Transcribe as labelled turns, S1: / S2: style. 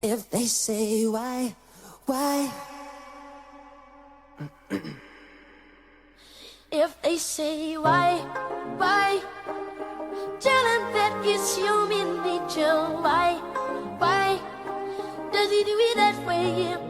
S1: If they say why? If they say why? Tell them that it's human nature. Why does he do it that way?